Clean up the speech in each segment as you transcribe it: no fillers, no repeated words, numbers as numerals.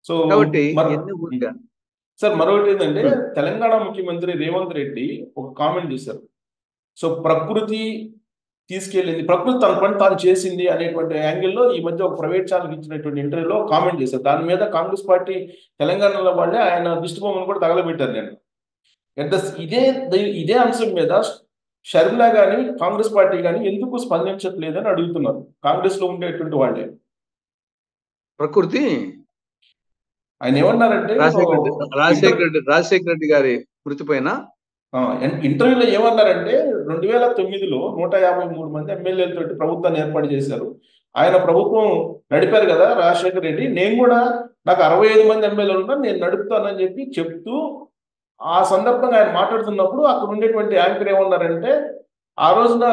So కాబట్టి మరి ఇవన్నీ ఊరికే. సార్ మరొకటి ఏంటంటే ఉమ్. తెలంగాణ ముఖ్యమంత్రి రేవంత్ రెడ్డి ఒక కామెంట్ చేశారు. సో ప్రకృతి తీసుకెళ్ళింది, ప్రకృతి తన పని తాను చేసింది అనేటువంటి యాంగిల్లో ఈ మధ్య ఒక ప్రైవేట్ ఛానల్ ఇచ్చినటువంటి ఇంటర్వ్యూలో కామెంట్ చేశారు. దాని మీద కాంగ్రెస్ పార్టీ తెలంగాణలో వాళ్ళే ఆయన దిష్టి బొమ్మను కూడా తగలబెట్టారు. నేను ఎట్ ద ఇదే ఇదే అంశం మీద షర్మిల కానీ కాంగ్రెస్ పార్టీ కానీ ఎందుకు స్పందించట్లేదని అడుగుతున్నారు కాంగ్రెస్ లో ఉండేటువంటి వాళ్ళే. ప్రకృతి ఆయన ఏమన్నారంటే రాజశేఖర రెడ్డి ఇంటర్ రాజశేఖర రెడ్డి రాజశేఖర రెడ్డి గారి మృతి పైన ఇంటర్వ్యూలో ఏమన్నారంటే 2009లో 153 మంది ఎమ్మెల్యేలతో ప్రభుత్వాన్ని ఏర్పాటు చేశారు. ఆయన ప్రభుత్వం నడిపారు కదా రాజశేఖర రెడ్డి, నేను కూడా నాకు 65 మంది ఎమ్మెల్యేలు ఉన్నారు, నేను నడుపుతానని చెప్పి చెప్తూ ఆ సందర్భంగా ఆయన మాట్లాడుతున్నప్పుడు అక్కడ ఉండేటువంటి యాంకర్ ఏమన్నారంటే ఆ రోజున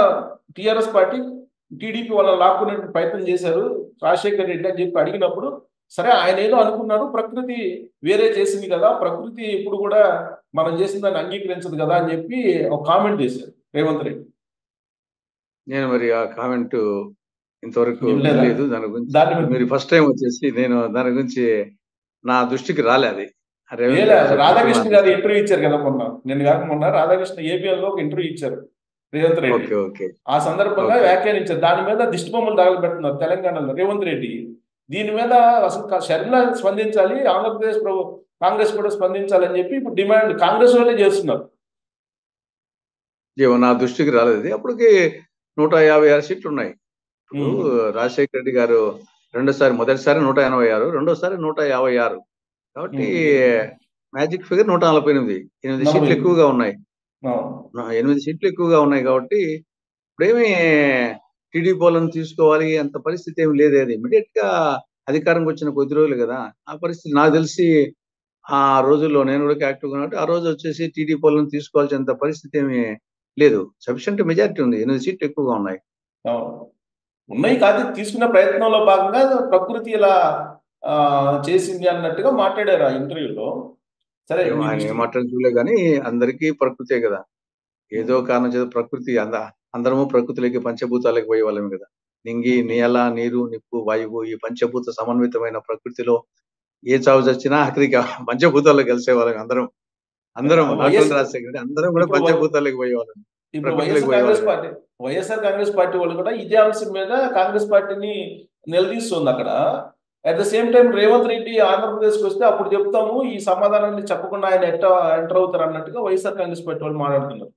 టిఆర్ఎస్ పార్టీ టీడీపీ వాళ్ళని లాక్కునే ప్రయత్నం చేశారు రాజశేఖర రెడ్డి అని చెప్పి అడిగినప్పుడు, సరే ఆయన ఏదో అనుకున్నారు, ప్రకృతి వేరే చేసింది కదా, ప్రకృతి ఇప్పుడు కూడా మనం చేసిన దాన్ని అంగీకరించదు కదా అని చెప్పి ఒక కామెంట్ చేశారు రేవంత్ రెడ్డి. నేను మరి ఆ కామెంట్ ఇంతవరకు వినలేదా? వినలేదు. దాని గురించి దాన్ని మీరు ఫస్ట్ టైం వచ్చేసి నేను దాని గురించి నా దృష్టికి రాలే అది. రేవంత్ వేల రెడ్డి చెప్పినప్పుడు నా రాధాకృష్ణ గారు దృష్టికి. ఇంటర్వ్యూ ఇచ్చారు కదా మొన్న, నేను కాక మొన్న రాధాకృష్ణ ఏబిఎన్ లో ఒక ఇంటర్వ్యూ ఇచ్చారు రేవంత్ రెడ్డి. ఓకే ఓకే ఆ సందర్భంగా ఓకే వ్యాఖ్యానించారు. దాని మీద దిష్టి బొమ్మలు తగలబెడుతున్నారు తెలంగాణలో రేవంత్ రెడ్డి. దీని మీద అసలు షర్మిల స్పందించాలి, ఆంధ్రప్రదేశ్ కాంగ్రెస్ కూడా స్పందించాలని చెప్పి ఇప్పుడు డిమాండ్ కాంగ్రెస్ వాళ్ళే చేస్తున్నారు. ఏమో నా దృష్టికి రాలేదు ఇది. అప్పటికి 156 సీట్లు ఉన్నాయి. ఇప్పుడు రాజశేఖర రెడ్డి గారు మొదటిసారి 186, రెండోసారి 156. కాబట్టి మ్యాజిక్ ఫిగర్ 148. 8 సీట్లు ఎక్కువగా ఉన్నాయి. 8 సీట్లు ఎక్కువగా ఉన్నాయి కాబట్టి ఇప్పుడేమి టీడీపీ వాళ్ళని తీసుకోవాలి అంత పరిస్థితి ఏమి లేదు. అది ఇమీడియట్ గా అధికారంకి వచ్చిన కొద్ది రోజులు కదా ఆ పరిస్థితి. నాకు తెలిసి ఆ రోజుల్లో నేను కూడా యాక్టివ్గా ఉన్నట్టు ఆ రోజు వచ్చేసి టీడీపీ వాళ్ళని తీసుకోవాల్సినంత పరిస్థితి ఏమి లేదు. సఫిషియంట్ మెజారిటీ ఉంది. 8 సీట్లు ఎక్కువగా ఉన్నాయి. ఉన్నాయి కాదు, తీసుకున్న ప్రయత్నంలో భాగంగా ప్రకృతి ఇలా చేసింది అన్నట్టుగా మాట్లాడారు ఆ ఇంటర్వ్యూలో. సరే ఆయన ఏం మాట్లాడి చూడలే కానీ అందరికీ ప్రకృతే కదా. ఏదో కారణం చేత ప్రకృతి అందరము ప్రకృతిలోకి పంచభూతాలకు పోయే వాళ్ళమే కదా. నింగి, నేల, నీరు, నిప్పు, వాయువు ఈ పంచభూత సమన్వితమైన ప్రకృతిలో ఏ చావు చచ్చినా ఆఖరికి పంచభూతాల్లో కలిసే వాళ్ళం అందరం. రాజశేఖర అందరం కూడా పంచభూతాలకు పోయేవాళ్ళం. ఇప్పుడు వైఎస్ఆర్ కాంగ్రెస్ పార్టీ వాళ్ళు కూడా ఇదే అంశం మీద కాంగ్రెస్ పార్టీని నిలదీస్తుంది అక్కడ. At the same time Revanth Reddy ఆంధ్రప్రదేశ్కి వస్తే అప్పుడు చెప్తాము, ఈ సమాధానాన్ని చెప్పకుండా ఆయన ఎంటర్ అవుతారు అన్నట్టుగా వైఎస్ఆర్ కాంగ్రెస్ పార్టీ వాళ్ళు మాట్లాడుతున్నారు.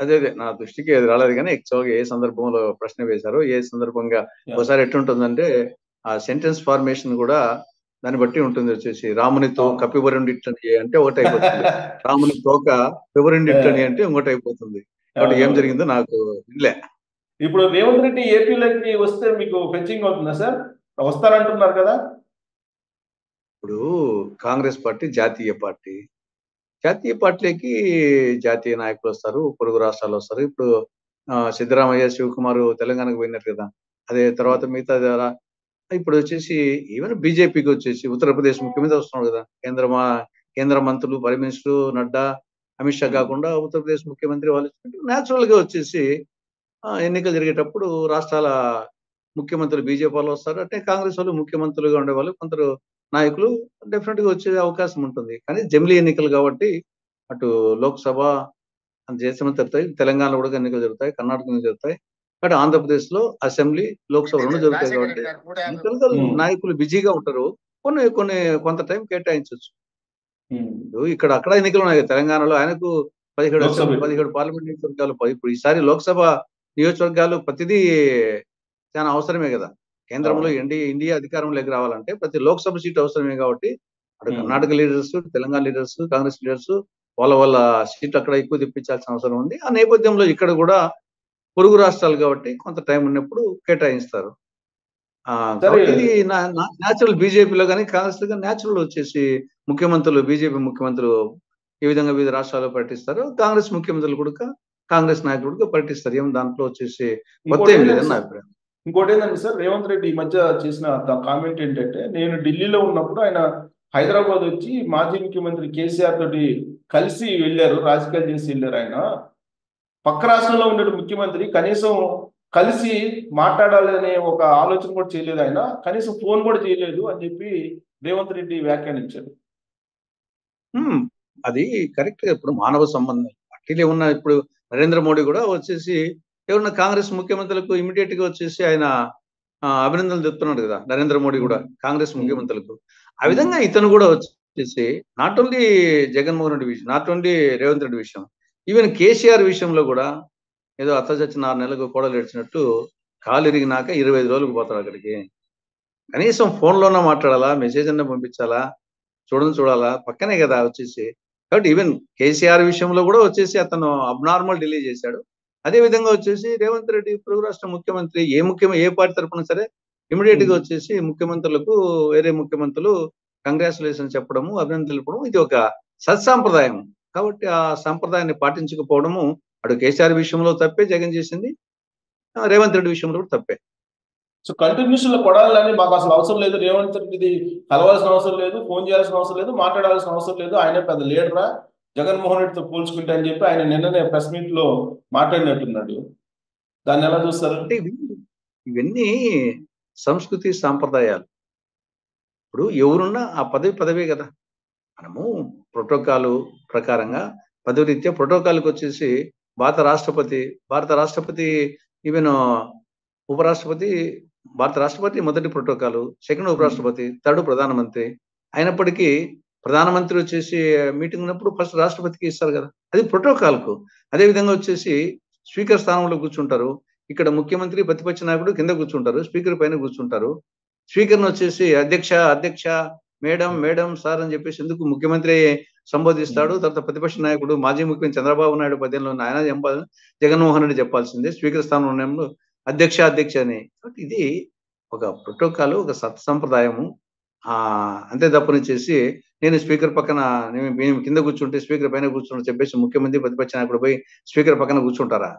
అదే నా దృష్టికి అది రాలేదు కానీ యాక్చువల్గా ఏ సందర్భంలో ప్రశ్న వేశారో ఏ సందర్భంగా ఒకసారి ఎట్లుంటుందంటే ఆ సెంటెన్స్ ఫార్మేషన్ కూడా దాన్ని బట్టి ఉంటుంది. వచ్చేసి రామునితో కపివరుండిట్టని అంటే ఒకటి అయిపోతుంది, రాముని తోక పివరుండిట్టని అంటే ఇంకోటి అయిపోతుంది. కాబట్టి ఏం జరిగిందో నాకు ఇల్లే. ఇప్పుడు రేవంత్ రెడ్డి ఏపీలోకి వస్తే మీకు ఫెచ్చింగ్ అవుతుందా సార్? వస్తారంటున్నారు కదా. ఇప్పుడు కాంగ్రెస్ పార్టీ జాతీయ పార్టీలోకి జాతీయ నాయకులు వస్తారు, పొరుగు రాష్ట్రాలు వస్తారు. ఇప్పుడు సిద్ధరామయ్య, శివకుమార్ తెలంగాణకు పోయినారు కదా. అదే తర్వాత మిగతా ఇప్పుడు వచ్చేసి ఈవెన్ బీజేపీకి వచ్చేసి ఉత్తరప్రదేశ్ ముఖ్యమంత్రి వస్తున్నాడు కదా. కేంద్ర మంత్రులు, ప్రైమ్ మినిస్టర్ నడ్డా, అమిత్ షా కాకుండా ఉత్తరప్రదేశ్ ముఖ్యమంత్రి వాళ్ళు న్యాచురల్ గా వచ్చేసి ఎన్నికలు జరిగేటప్పుడు రాష్ట్రాల ముఖ్యమంత్రులు బీజేపీ వాళ్ళు వస్తారు, అంటే కాంగ్రెస్ వాళ్ళు ముఖ్యమంత్రులుగా ఉండేవాళ్ళు కొందరు నాయకులు డెఫినెట్ గా వచ్చే అవకాశం ఉంటుంది. కానీ జమిలీ ఎన్నికలు కాబట్టి అటు లోక్సభ దేశమంతా జరుగుతాయి, తెలంగాణలో కూడా ఎన్నికలు జరుగుతాయి, కర్ణాటకలో జరుగుతాయి. కాబట్టి ఆంధ్రప్రదేశ్ లో అసెంబ్లీ, లోక్సభ రెండు జరుగుతాయి కాబట్టి ఎన్నికలు నాయకులు బిజీగా ఉంటారు. కొంత టైం కేటాయించవచ్చు. ఇక్కడ అక్కడ ఎన్నికలు ఉన్నాయి. తెలంగాణలో ఆయనకు 17 పార్లమెంట్ నియోజకవర్గాలు. ఇప్పుడు ఈసారి లోక్సభ నియోజకవర్గాలు ప్రతిదీ చాలా అవసరమే కదా. కేంద్రంలో ఇండియా అధికారంలోకి రావాలంటే ప్రతి లోక్సభ సీట్ అవసరమే. కాబట్టి అటు Karnataka leaders, Telangana leaders, Congress leaders వాళ్ళ సీట్లు అక్కడ ఎక్కువ తెప్పించాల్సిన అవసరం ఉంది. ఆ నేపథ్యంలో ఇక్కడ కూడా పొరుగు రాష్ట్రాలు కాబట్టి కొంత టైం ఉన్నప్పుడు కేటాయిస్తారు. ఇది న్యాచురల్. బీజేపీలో కానీ కాంగ్రెస్ లో కానీ న్యాచురల్ వచ్చేసి ముఖ్యమంత్రులు, బీజేపీ ముఖ్యమంత్రులు ఏ విధంగా వివిధ రాష్ట్రాల్లో పర్యటిస్తారు, కాంగ్రెస్ ముఖ్యమంత్రులు కూడా, కాంగ్రెస్ నాయకులు కూడా పర్యటిస్తారు. ఏం దాంట్లో వచ్చేసి కొత్త ఏం లేదని నా అభిప్రాయం. ఇంకోటి ఏంటంటే సార్, రేవంత్ రెడ్డి ఈ మధ్య చేసిన కామెంట్ ఏంటంటే, నేను ఢిల్లీలో ఉన్నప్పుడు ఆయన హైదరాబాద్ వచ్చి మాజీ ముఖ్యమంత్రి కేసీఆర్ తోటి కలిసి వెళ్ళారు, రాజకీయాలు చేసి వెళ్ళారు. ఆయన పక్క రాష్ట్రంలో ఉండే ముఖ్యమంత్రి కనీసం కలిసి మాట్లాడాలి అనే ఒక ఆలోచన కూడా చేయలేదు ఆయన, కనీసం ఫోన్ కూడా చేయలేదు అని చెప్పి రేవంత్ రెడ్డి వ్యాఖ్యానించారు. అది కరెక్ట్. ఇప్పుడు మానవ సంబంధం పార్టీలు ఏమన్నా, ఇప్పుడు నరేంద్ర మోడీ కూడా వచ్చేసి ఏమన్నా కాంగ్రెస్ ముఖ్యమంత్రులకు ఇమీడియట్ గా వచ్చేసి ఆయన అభినందనలు చెప్తున్నాడు కదా, నరేంద్ర మోడీ కూడా కాంగ్రెస్ ముఖ్యమంత్రులకు. ఆ విధంగా ఇతను కూడా వచ్చేసి నాట్ ఓన్లీ జగన్మోహన్ రెడ్డి విషయం, నాట్ ఓన్లీ రేవంత్ రెడ్డి విషయం, ఈవెన్ కేసీఆర్ విషయంలో కూడా ఏదో అత్త చచ్చిన 6 నెలలకు కోడలు ఏడ్చినట్టు కాలు ఇరిగినాక 25 రోజులకు పోతాడు అక్కడికి. కనీసం ఫోన్లోనే మాట్లాడాలా, మెసేజ్ అన్నా పంపించాలా, చూడాలా, పక్కనే కదా వచ్చేసి. కాబట్టి ఈవెన్ కేసీఆర్ విషయంలో కూడా వచ్చేసి అతను అబ్నార్మల్ డిలే చేశాడు. అదే విధంగా వచ్చేసి రేవంత్ రెడ్డి పొరుగు రాష్ట్ర ముఖ్యమంత్రి, ఏ పార్టీ తరఫున సరే ఇమీడియట్ గా వచ్చేసి ముఖ్యమంత్రులకు, వేరే ముఖ్యమంత్రులు కంగ్రాచులేషన్ చెప్పడము, అభినందనలు తెలపడం, ఇది ఒక సత్సాంప్రదాయం. కాబట్టి ఆ సంప్రదాయాన్ని పాటించకపోవడము అటు కేసీఆర్ విషయంలో తప్పే జగన్ చేసింది, రేవంత్ రెడ్డి విషయంలో కూడా తప్పే. సో కంటిన్యూషన్ లో కొడాలని మాకు అసలు అవసరం లేదు, రేవంత్ రెడ్డిది కలవాల్సిన అవసరం లేదు, ఫోన్ చేయాల్సిన అవసరం లేదు, మాట్లాడాల్సిన అవసరం లేదు, ఆయన పెద్ద లీడరా జగన్మోహన్ రెడ్డితో పోల్చుకుంటే అని చెప్పి ఆయన నిన్ననే ప్రెస్ మీట్ లో మాట్లాడినట్టున్నాడు. దాన్ని ఎలా చూస్తారు? అంటే ఇవన్నీ సంస్కృతి సాంప్రదాయాలు. ఇప్పుడు ఎవరున్నా ఆ పదవే కదా. మనము ప్రోటోకాల్ ప్రకారంగా పదవి రీత్యా ప్రోటోకాల్కి వచ్చేసి భారత రాష్ట్రపతి ఈవెన్ ఉపరాష్ట్రపతి, భారత రాష్ట్రపతి మొదటి ప్రోటోకాల్, సెకండ్ ఉపరాష్ట్రపతి, థర్డ్ ప్రధానమంత్రి. అయినప్పటికీ ప్రధానమంత్రి వచ్చేసి మీటింగ్ ఉన్నప్పుడు ఫస్ట్ రాష్ట్రపతికి ఇస్తారు కదా, అది ప్రోటోకాల్కు. అదే విధంగా వచ్చేసి స్పీకర్ స్థానంలో కూర్చుంటారు. ఇక్కడ ముఖ్యమంత్రి, ప్రతిపక్ష నాయకుడు కింద కూర్చుంటారు, స్పీకర్ పైన కూర్చుంటారు. స్పీకర్ని వచ్చేసి అధ్యక్ష మేడం సార్ అని చెప్పేసి ఎందుకు ముఖ్యమంత్రి సంబోధిస్తాడు. తర్వాత ప్రతిపక్ష నాయకుడు, మాజీ ముఖ్యమంత్రి చంద్రబాబు నాయుడు పద్యంలో ఆయన చెప్పాలి, జగన్మోహన్ రెడ్డి చెప్పాల్సిందే స్పీకర్ స్థానంలో ఉన్నప్పుడు అధ్యక్ష అని. ఇది ఒక ప్రోటోకాల్, ఒక సత్సంప్రదాయము. అంతే తప్పనిచ్చేసి నేను స్పీకర్ పక్కన, మేము కింద కూర్చుంటే స్పీకర్ పైన కూర్చుంటే చెప్పేసి ముఖ్యమంత్రి, ప్రతిపక్ష నాయకుడు పోయి స్పీకర్ పక్కన కూర్చుంటారా?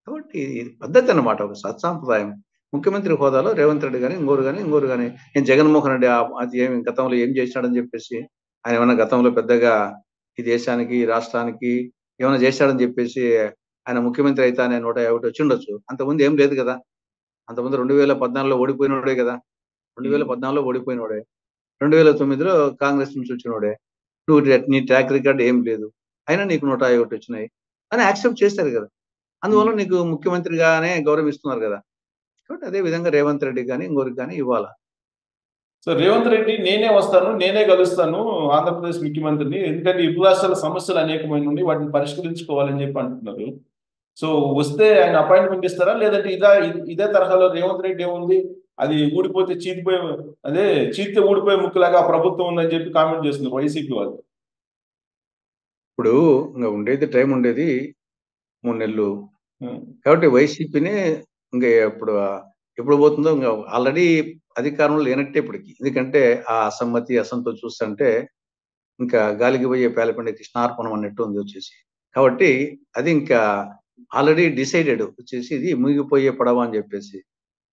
కాబట్టి ఇది పద్ధతి అన్నమాట, ఒక సత్సాంప్రదాయం. ముఖ్యమంత్రి హోదాలో రేవంత్ రెడ్డి కానీ ఇంకోరు కానీ నేను జగన్మోహన్ రెడ్డి అది ఏమి గతంలో ఏం చేసినాడని చెప్పేసి, ఆయన ఏమైనా గతంలో పెద్దగా ఈ దేశానికి, ఈ రాష్ట్రానికి ఏమైనా చేశాడని చెప్పేసి ఆయన ముఖ్యమంత్రి అయితే ఆయన 150 వచ్చి ఉండొచ్చు. అంతకుముందు ఏం లేదు కదా. అంతకుముందు 2014లో ఓడిపోయినోడే కదా. 2014లో ఓడిపోయినోడే, 2009లో కాంగ్రెస్ నుంచి వచ్చినోడే. నీ ట్రాక్ రికార్డ్ ఏం లేదు, అయినా నీకు 150 వచ్చినాయి అని యాక్సెప్ట్ చేశారు కదా. అందువల్ల నీకు ముఖ్యమంత్రిగానే గౌరవిస్తున్నారు కదా. కాబట్టి అదే విధంగా రేవంత్ రెడ్డి కానీ ఇంకోరికి కానీ ఇవ్వాలా. సో రేవంత్ రెడ్డి నేనే వస్తాను, నేనే కలుస్తాను ఆంధ్రప్రదేశ్ ముఖ్యమంత్రిని, ఎందుకంటే ఇరు రాష్ట్రాల సమస్యలు అనేకమైన ఉండి వాటిని పరిష్కరించుకోవాలని చెప్పి అంటున్నారు. సో వస్తే ఆయన అపాయింట్మెంట్ ఇస్తారా, లేదంటే ఇదే తరహాలో రేవంత్ రెడ్డి ఏముంది, అది ఊడిపోతే చీతితే ఊడిపోయే ముక్కులాగా ప్రభుత్వం ఉందని చెప్పి కామెంట్ చేస్తున్నారు వైసీపీ వాళ్ళు. ఇప్పుడు ఇంకా ఉండేది టైం ఉండేది 3 నెలలు. కాబట్టి వైసీపీనే ఇంకా ఎప్పుడు పోతుందో, ఇంకా ఆల్రెడీ అధికారంలో లేనట్టే ఇప్పటికి. ఎందుకంటే ఆ అసమ్మతి, అసంతోషం చూస్తుంటే ఇంకా గాలికి పోయే పేలపండి కృష్ణార్పణం అన్నట్టు ఉంది వచ్చేసి. కాబట్టి అది ఇంకా ఆల్రెడీ డిసైడెడ్ వచ్చేసి, ఇది మునిగిపోయే పడవ అని చెప్పేసి.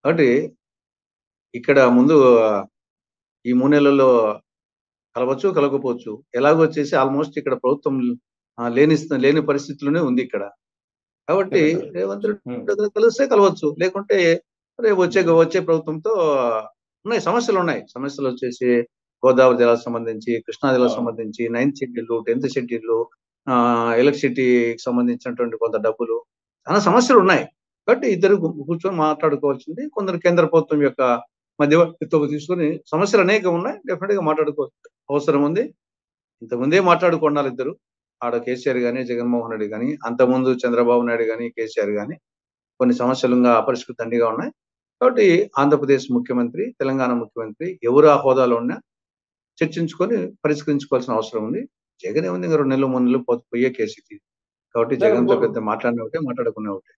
కాబట్టి ఇక్కడ ముందు ఈ 3 నెలల్లో కలవచ్చు, కలగకపోవచ్చు. ఎలాగో వచ్చేసి ఆల్మోస్ట్ ఇక్కడ ప్రభుత్వం లేని పరిస్థితుల్లోనే ఉంది ఇక్కడ. కాబట్టి రేవంత్ రెడ్డి కలిస్తే కలవచ్చు, లేకుంటే రేపు వచ్చే ప్రభుత్వంతో ఉన్నాయి సమస్యలు ఉన్నాయి. సమస్యలు వచ్చేసి గోదావరి జలాలకు సంబంధించి, కృష్ణా జలాలకు సంబంధించి, 9th షెడ్యూల్, 10th షెడ్యూల్, ఎలక్ట్రిసిటీకి సంబంధించినటువంటి కొంత డబ్బులు, చాలా సమస్యలు ఉన్నాయి. కాబట్టి ఇద్దరు కూర్చొని మాట్లాడుకోవాల్సింది. కొందరు కేంద్ర ప్రభుత్వం యొక్క మధ్యవర్తిత్వం తీసుకొని, సమస్యలు అనేకం ఉన్నాయి, డెఫినెట్ గా మాట్లాడుకోవచ్చు, అవసరం ఉంది. ఇంతకుముందే మాట్లాడుకున్నారు ఇద్దరు, ఆడ కేసీఆర్ గానీ, జగన్మోహన్ రెడ్డి గానీ, అంతకుముందు చంద్రబాబు నాయుడు గానీ, కేసీఆర్ గానీ, కొన్ని సమస్యలుగా అపరిష్కృత దండిగా ఉన్నాయి. కాబట్టి ఆంధ్రప్రదేశ్ ముఖ్యమంత్రి, తెలంగాణ ముఖ్యమంత్రి ఎవరు ఆ హోదాలో ఉన్నా చర్చించుకొని పరిష్కరించుకోవాల్సిన అవసరం ఉంది. జగన్ ఏముంది, ఇంకా 2 నెలలు 3 నెలలు పోయే కేసు ఇది. కాబట్టి జగన్తో పెద్ద మాట్లాడిన ఒకటే, మాట్లాడుకునే ఒకటే.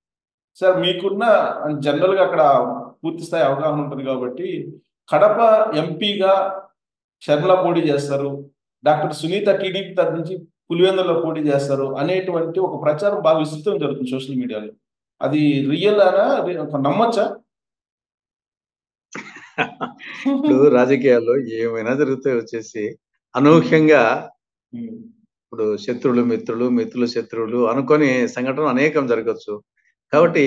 సార్ మీకున్న జనరల్ గా అక్కడ పూర్తి స్థాయి అవగాహన ఉంటుంది కాబట్టి, కడప ఎంపీగా షర్మిల పోటీ చేస్తారు, డాక్టర్ సునీత టీడీపీ తరఫు నుంచి పులివెందులో పోటీ చేస్తారు అనేటువంటి ఒక ప్రచారం బాగా విస్తృతం జరుగుతుంది సోషల్ మీడియాలో. అది రియల్ అనా, నమ్మచ్చా? ఇప్పుడు రాజకీయాల్లో ఏమైనా జరుగుతాయి వచ్చేసి అనూహ్యంగా. ఇప్పుడు శత్రువులు మిత్రులు, మిత్రులు శత్రువులు అనుకొని సంఘటనలు అనేకం జరగచ్చు. కాబట్టి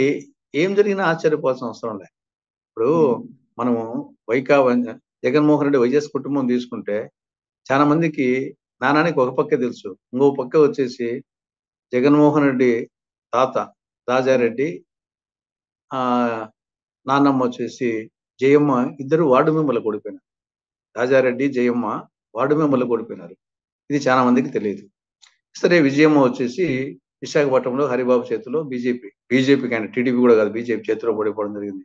ఏం జరిగినా ఆశ్చర్యపోవాల్సిన అవసరం లేదు. ఇప్పుడు మనము జగన్మోహన్ రెడ్డి వైఎస్ కుటుంబం తీసుకుంటే చాలా మందికి నానానికి ఒక పక్కే తెలుసు. ఇంకో పక్క వచ్చేసి జగన్మోహన్ రెడ్డి తాత రాజారెడ్డి, ఆ నాన్నమ్మ వచ్చేసి జయమ్మ, ఇద్దరు వార్డు మెంబర్లకు ఓడిపోయినారు. రాజారెడ్డి, జయమ్మ వార్డు మెంబర్లకు ఓడిపోయినారు. ఇది చాలా మందికి తెలియదు. సరే, విజయమ్మ వచ్చేసి విశాఖపట్నంలో హరిబాబు చేతిలో బీజేపీ కానీ టీడీపీ కూడా కాదు, బీజేపీ చేతిలో ఓడిపోవడం జరిగింది.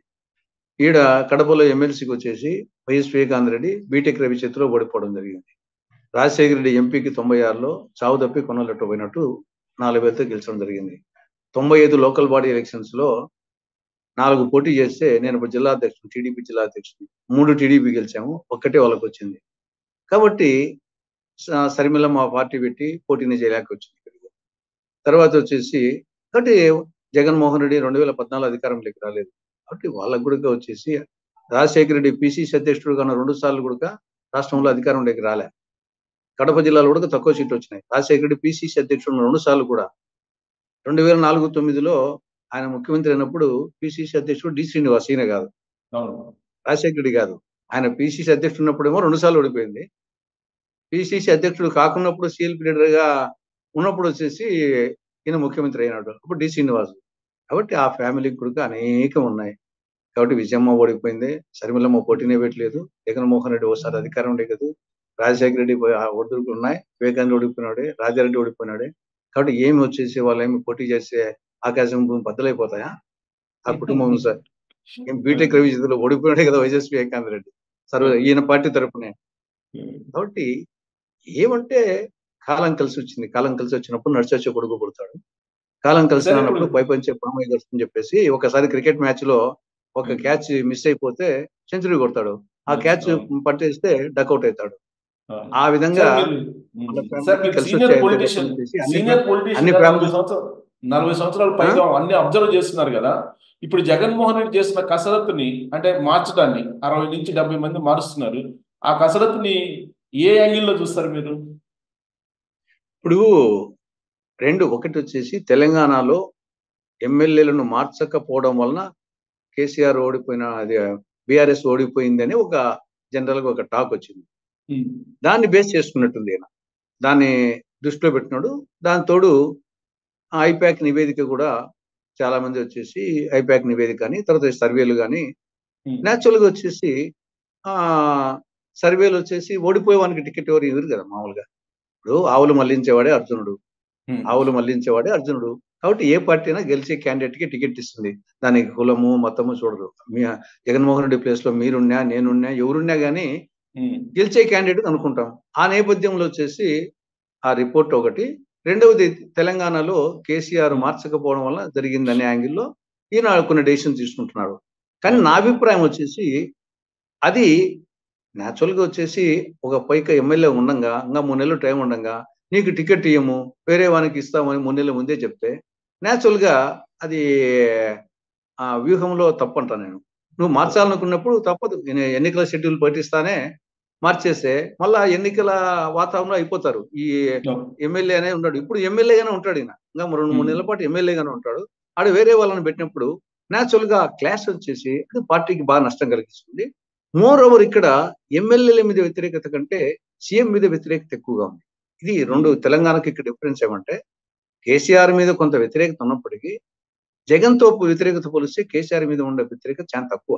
ఈడ కడపలో ఎమ్మెల్సీకి వచ్చేసి వైఎస్ వివేకానంద రెడ్డి బీటెక్ రవి చేతిలో ఓడిపోవడం జరిగింది. రాజశేఖర రెడ్డి ఎంపీకి 96లో చావు తప్పి కొనలట్టు పోయినట్టు 4 వేలతో గెలిచడం జరిగింది. 95 లోకల్ బాడీ ఎలక్షన్స్ లో 4 పోటీ చేస్తే నేను ఇప్పుడు జిల్లా అధ్యక్షుడు, టీడీపీ జిల్లా అధ్యక్షుడు. 3 టీడీపీ గెలిచాము, ఒక్కటే వాళ్ళకి వచ్చింది. కాబట్టి సరిమిల్లమ్మ పార్టీ పెట్టి పోటీని చేయలేక వచ్చింది. తర్వాత వచ్చేసి కాబట్టి జగన్మోహన్ రెడ్డి 2014 అధికారంలోకి రాలేదు. కాబట్టి వాళ్ళకు కూడా వచ్చేసి రాజశేఖర రెడ్డి పిసిసి అధ్యక్షుడు కన్నా 2 సార్లు కూడా రాష్ట్రంలో అధికారంలోకి రాలే. కడప జిల్లాలో కూడా తక్కువ సీట్లు వచ్చినాయి. రాజశేఖర రెడ్డి పిసిసి అధ్యక్షుడు 2 సార్లు కూడా 2004-9లో ఆయన ముఖ్యమంత్రి అయినప్పుడు పిసిసి అధ్యక్షుడు డి శ్రీనివాస్, ఈయన కాదు, రాజశేఖర రెడ్డి కాదు. ఆయన పిసిసి అధ్యక్షుడు ఉన్నప్పుడేమో 2 సార్లు ఓడిపోయింది. పిసిసి అధ్యక్షుడు కాకున్నప్పుడు సిఎల్పి లీడర్ గా ఉన్నప్పుడు వచ్చేసి ఈయన ముఖ్యమంత్రి అయినాడు, అప్పుడు డి శ్రీనివాస్. కాబట్టి ఆ ఫ్యామిలీకి కూడా అనేకం ఉన్నాయి. కాబట్టి విజయమ్మ ఓడిపోయింది, శర్మిలమ్మ పోటీనే పెట్టలేదు, జగన్మోహన్ రెడ్డి ఒకసారి అధికారం లేదు, రాజశేఖర రెడ్డి ఒడిదుడుకులు ఉన్నాయి, వివేకానంద ఓడిపోయినాడే, రాజారెడ్డి ఓడిపోయినాడే. కాబట్టి ఏమి వచ్చేసి వాళ్ళు ఏమి పోటీ చేస్తే ఆకాశం భూమి బద్దలైపోతాయా? ఆ కుటుంబం సార్ బీటెక్ రవి చేతిలో ఓడిపోయినాడే కదా వైఎస్ వివేకానంద రెడ్డి, ఈయన పార్టీ తరపునే. కాబట్టి ఏమంటే కాలం కలిసి వచ్చింది. కాలం కలిసి వచ్చినప్పుడు నడిచొచ్చే కొడుకు పుడతాడు. కాలం కలిసి రానప్పుడు పైపంచే పామయ్య అని చెప్పేసి ఒకసారి క్రికెట్ మ్యాచ్ లో ఒక క్యాచ్ మిస్ అయిపోతే సెంచరీ కొడతాడు, ఆ క్యాచ్ పట్టేస్తే డక్అవుట్ అవుతాడు. ఆ విధంగా అన్ని 40 సంవత్సరాల పైగా అన్ని అబ్జర్వ్ చేస్తున్నారు కదా. ఇప్పుడు జగన్మోహన్ రెడ్డి చేసిన కసరత్తుని అంటే మార్చడాన్ని 60 నుంచి 70 మంది మారుస్తున్నారు. ఆ కసరత్తుని ఏ యాంగిల్లో చూస్తారు మీరు? ఇప్పుడు ఒకటి వచ్చేసి తెలంగాణలో ఎమ్మెల్యేలను మార్చకపోవడం వలన కేసీఆర్ ఓడిపోయిన, అది బీఆర్ఎస్ ఓడిపోయిందని ఒక జనరల్ గా ఒక టాక్ వచ్చింది. దాన్ని బేస్ చేసుకున్నట్టుంది ఆయన, దాన్ని దృష్టిలో పెట్టినాడు. దాని తోడు ఐపాక్ నివేదిక కూడా చాలా మంది వచ్చేసి ఐపాక్ నివేదిక కానీ తర్వాత సర్వేలు కానీ న్యాచురల్ గా వచ్చేసి సర్వేలు వచ్చేసి ఓడిపోయేవానికి టికెట్ ఎవరు ఇవ్వరు కదా మామూలుగా. ఇప్పుడు ఆవులు మళ్లించేవాడే అర్జునుడు, కాబట్టి ఏ పార్టీ అయినా గెలిచే క్యాండిడేట్ కి టికెట్ ఇస్తుంది. దానికి కులము మతము చూడరు. జగన్మోహన్ రెడ్డి ప్లేస్ లో మీరున్నా నేనున్నా ఎవరున్నా గానీ గెలిచే క్యాండిడేట్ అనుకుంటాం. ఆ నేపథ్యంలో వచ్చేసి ఆ రిపోర్ట్ ఒకటి. రెండవది తెలంగాణలో కేసీఆర్ మార్చకపోవడం వల్ల జరిగిందనే యాంగిల్లో ఈయన కొన్ని డెసిషన్ తీసుకుంటున్నాడు. కానీ నా అభిప్రాయం వచ్చేసి అది న్యాచురల్ గా వచ్చేసి ఒక పైక ఎమ్మెల్యే ఉండంగా ఇంకా 3 నెలలు టైం ఉండంగా నీకు టికెట్ ఇయ్యము వేరే వానికి ఇస్తామని 3 నెలల ముందే చెప్తే న్యాచురల్ గా అది ఆ వ్యూహంలో తప్పంటా. నేను నువ్వు మార్చాలనుకున్నప్పుడు తప్పదు, ఎన్నికల షెడ్యూల్ పాటిస్తానే మార్చేస్తే మళ్ళా ఎన్నికల వాతావరణంలో అయిపోతారు. ఈ ఎమ్మెల్యే అనే ఉన్నాడు, ఇప్పుడు ఎమ్మెల్యేగానే ఉంటాడు, ఈయన ఇంకా 2-3 నెలల పాటు ఎమ్మెల్యేగానే ఉంటాడు. ఆడ వేరే వాళ్ళని పెట్టినప్పుడు న్యాచురల్ గా క్లాష్ వచ్చేసి పార్టీకి బాగా నష్టం కలిగిస్తుంది. మోర్ ఓవర్ ఇక్కడ ఎమ్మెల్యేల మీద వ్యతిరేకత కంటే సీఎం మీద వ్యతిరేకత ఎక్కువగా ఉంది. ఇది తెలంగాణకి ఇక్కడ డిఫరెన్స్ ఏమంటే కేసీఆర్ మీద కొంత వ్యతిరేకత ఉన్నప్పటికీ జగన్తో వ్యతిరేకత పోలిస్తే కేసీఆర్ మీద ఉండే వ్యతిరేకత చాలా తక్కువ.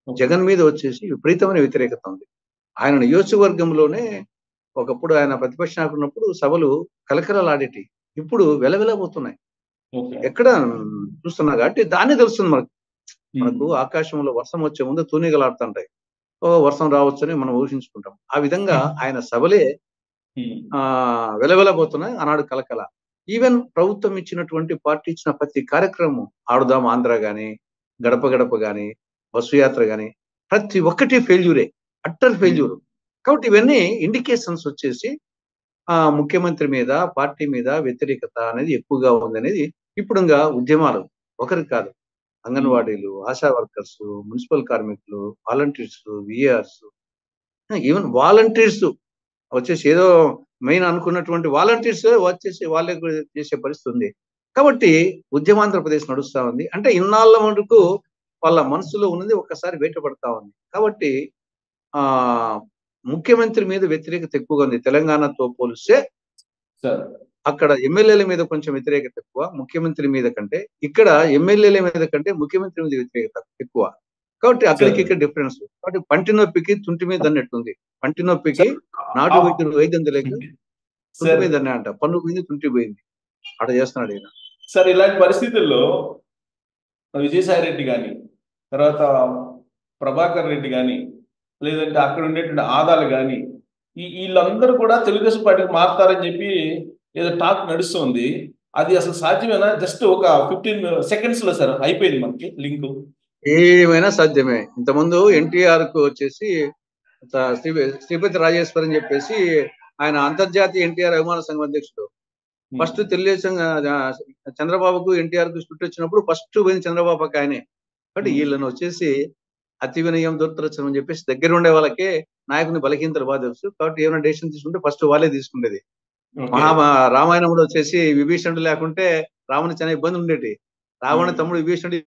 జగన్ మీద వచ్చేసి విపరీతమైన వ్యతిరేకత ఉంది. ఆయన నియోజకవర్గంలోనే ఒకప్పుడు ఆయన ప్రతిపక్ష నాయకుడు ఉన్నప్పుడు సభలు కలకలలాడేటి, ఇప్పుడు వెలవెలబోతున్నాయి. ఎక్కడ చూస్తున్నా కాబట్టి దాన్ని తెలుస్తుంది మనకు ఆకాశంలో వర్షం వచ్చే ముందు తూనిగలాడుతుంటాయి, వర్షం రావచ్చని మనం ఊహించుకుంటాం. ఆ విధంగా ఆయన సభలే వెలవెలబోతున్నాయి ఆనాడు కలకల. ఈవెన్ ప్రభుత్వం ఇచ్చినటువంటి పార్టీ ఇచ్చిన ప్రతి కార్యక్రమం, ఆడుదాం ఆంధ్ర గాని, గడప గడప గాని, బస్సు యాత్ర గాని, ప్రతి ఒక్కటి ఫెయిల్యూరే, అట్టర్ ఫెయిల్యూర్. కాబట్టి ఇవన్నీ ఇండికేషన్స్ వచ్చేసి ముఖ్యమంత్రి మీద పార్టీ మీద వ్యతిరేకత అనేది ఎక్కువగా ఉంది అనేది. ఇప్పుడు ఇంకా ఉద్యమాలు ఒకరికి కాదు, అంగన్వాడీలు, ఆశా వర్కర్స్, మున్సిపల్ కార్మికులు, వాలంటీర్స్, విఆర్స్, ఈవెన్ వాలంటీర్స్ వచ్చేసి ఏదో మెయిన్ అనుకున్నటువంటి వాలంటీర్స్ వచ్చేసి వాళ్ళే చేసే పరిస్థితి ఉంది. కాబట్టి ఉద్యమాంధ్రప్రదేశ్ నడుస్తా ఉంది. అంటే ఇన్నాళ్ళ వరకు వాళ్ళ మనసులో ఉన్నది ఒక్కసారి బయటపడతా ఉంది. కాబట్టి ఆ ముఖ్యమంత్రి మీద వ్యతిరేకత ఎక్కువగా ఉంది. తెలంగాణతో పోలిస్తే సార్ అక్కడ ఎమ్మెల్యేల మీద కొంచెం వ్యతిరేకత ఎక్కువ ముఖ్యమంత్రి మీద కంటే. ఇక్కడ ఎమ్మెల్యేల మీద కంటే ముఖ్యమంత్రి మీద వ్యతిరేకత ఎక్కువ. కాబట్టి అక్కడికి సార్ ఇక్కడ డిఫరెన్స్. కాబట్టి పంటి నొప్పికి తుంటి మీద అన్నట్టుంది. పంటి నొప్పికి సార్ నాటు ఆ- వైద్యుడు వైద్యం తెలియక తుంటి సార్ మీద అనే అంట. పన్ను పోయింది, తుంటి పోయింది. అక్కడ చేస్తున్నాడు ఈయన. సార్ ఇలాంటి పరిస్థితుల్లో విజయసాయి రెడ్డి కానీ, తర్వాత ప్రభాకర్ రెడ్డి కానీ, లేదంటే అక్కడ ఉండేటువంటి ఆదాలు కానీ, వీళ్ళందరూ కూడా తెలుగుదేశం పార్టీకి మారుతారని చెప్పి ఏదో టాక్ నడుస్తుంది. అది అసలు సాధ్యమేనా? జస్ట్ ఒక 15 seconds లో సార్ అయిపోయింది మనకి లింక్. ఏమైనా సాధ్యమే. ఇంతకుముందు ఎన్టీఆర్ కు వచ్చేసి శ్రీపతి రాజేశ్వర్ అని చెప్పేసి ఆయన అంతర్జాతీయ ఎన్టీఆర్ అభిమాన సంఘం అధ్యక్షుడు. ఫస్ట్ తెలుగుదేశం చంద్రబాబుకు ఎన్టీఆర్ కు స్పిట్ వచ్చినప్పుడు ఫస్ట్ పోయింది చంద్రబాబుకి ఆయనే. కాబట్టి వీళ్ళని వచ్చేసి అతి వినయం దురదృష్టం అని చెప్పేసి దగ్గర ఉండే వాళ్ళకే నాయకుని బలహీనతలు బాగా తెలుసు. కాబట్టి ఏమైనా డెసిషన్ తీసుకుంటే ఫస్ట్ వాళ్ళే తీసుకునేది. ఓకే. రామాయణంలో వచ్చేసి విభీషణుడు లేకుంటే రావణ చాలా ఇబ్బంది ఉండేటి. రావణ తమ్ముడు విభీషణుడు